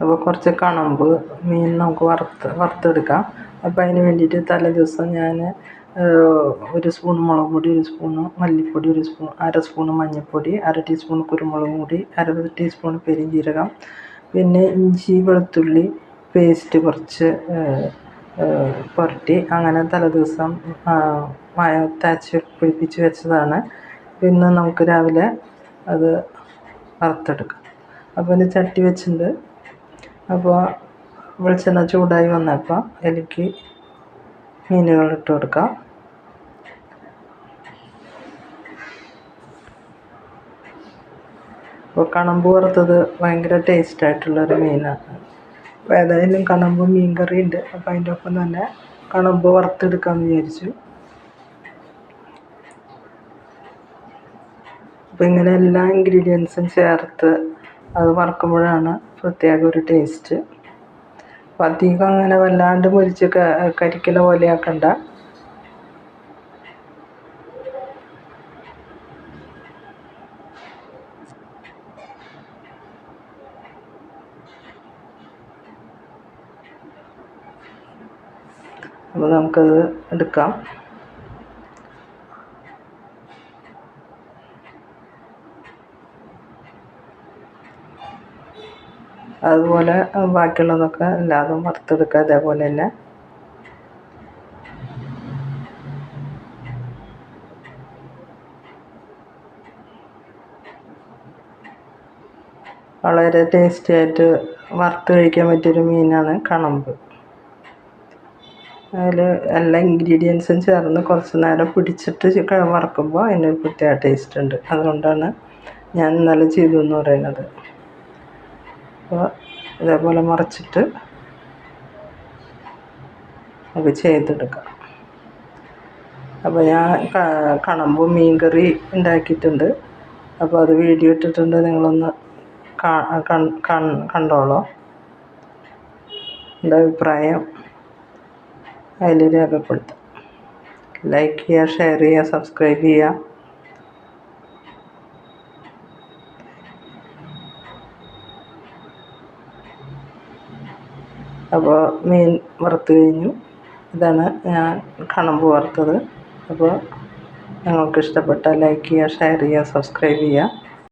അപ്പോൾ കുറച്ച് കണമ്പ് മീൻ നമുക്ക് വറുത്തെടുക്കാം. അപ്പോൾ അതിന് വേണ്ടിയിട്ട് തലേ ദിവസം ഞാൻ 1 സ്പൂൺ മുളക് പൊടി, 1 സ്പൂണ് മല്ലിപ്പൊടി, 1 സ്പൂണ് മഞ്ഞൾപ്പൊടി, 1/2 ടീസ്പൂൺ കുരുമുളക് പൊടി, 1/2 ടീസ്പൂൺ പെരുംജീരകം, പിന്നെ ഇഞ്ചി വെളുത്തുള്ളി പേസ്റ്റ് കുറച്ച് പുരട്ടി അങ്ങനെ തലേദിവസം തേച്ച് പിടിപ്പിച്ച് വെച്ചതാണ്. പിന്നെ നമുക്ക് രാവിലെ അത് വറുത്തെടുക്കാം. അപ്പോൾ അതിന് ചട്ടി വെച്ചിട്ടുണ്ട്. അപ്പോൾ വെളിച്ചെണ്ണ ചൂടായി വന്നപ്പോൾ അതിലേക്ക് മീനുകൾ ഇട്ട് കൊടുക്കാം. അപ്പോൾ കണമ്പ് വറുത്തത് ഭയങ്കര ടേസ്റ്റായിട്ടുള്ളൊരു മീനാണ്. അപ്പോൾ ഏതായാലും കണമ്പ് മീൻ കറി ഉണ്ട്. അപ്പോൾ അതിൻ്റെ ഒപ്പം തന്നെ കണമ്പ് വറുത്തെടുക്കാമെന്ന് വിചാരിച്ചു. അപ്പോൾ ഇങ്ങനെ എല്ലാ ഇൻഗ്രീഡിയൻസും ചേർത്ത് അത് വറുക്കുമ്പോഴാണ് പ്രത്യേക ഒരു ടേസ്റ്റ്. അപ്പോൾ അധികം അങ്ങനെ വല്ലാണ്ട് മുരിച്ച് കരിക്കണ പോലെ ആക്കണ്ട. അപ്പോൾ നമുക്കത് എടുക്കാം. അതുപോലെ ബാക്കിയുള്ളതൊക്കെ എല്ലാതും വറുത്തെടുക്കുക അതേപോലെ തന്നെ. വളരെ ടേസ്റ്റി ആയിട്ട് വറുത്ത് കഴിക്കാൻ പറ്റിയൊരു മീനാണ് കണമ്പ്. അതിൽ എല്ലാ ഇൻഗ്രീഡിയൻസും ചേർന്ന് കുറച്ച് നേരം പിടിച്ചിട്ട് വറുക്കുമ്പോൾ അതിനൊരു പ്രത്യേക ടേസ്റ്റ് ഉണ്ട്. അതുകൊണ്ടാണ് ഞാൻ ഇന്നലെ ചെയ്തു എന്ന് പറയുന്നത്. അപ്പോൾ ഇതേപോലെ മറിച്ചിട്ട് നമുക്ക് ചെയ്തെടുക്കാം. അപ്പോൾ ഞാൻ കണമ്പ് മീൻ കറി ഉണ്ടാക്കിയിട്ടുണ്ട്. അപ്പോൾ അത് വീഡിയോ ഇട്ടിട്ടുണ്ട്, നിങ്ങളൊന്ന് കണ്ടോളൂ. എൻ്റെ അഭിപ്രായം അതിൽ രേഖപ്പെടുത്താം. ലൈക്ക് ചെയ്യുക, ഷെയർ ചെയ്യുക, സബ്സ്ക്രൈബ് ചെയ്യുക. അപ്പോൾ മീൻ വറുത്ത് കഴിഞ്ഞു. ഇതാണ് ഞാൻ കണമ്പ് വറുത്തത്. അപ്പോൾ നിങ്ങൾക്ക് ഇഷ്ടപ്പെട്ടാൽ ലൈക്ക് ചെയ്യുക, ഷെയർ ചെയ്യുക, സബ്സ്ക്രൈബ് ചെയ്യുക.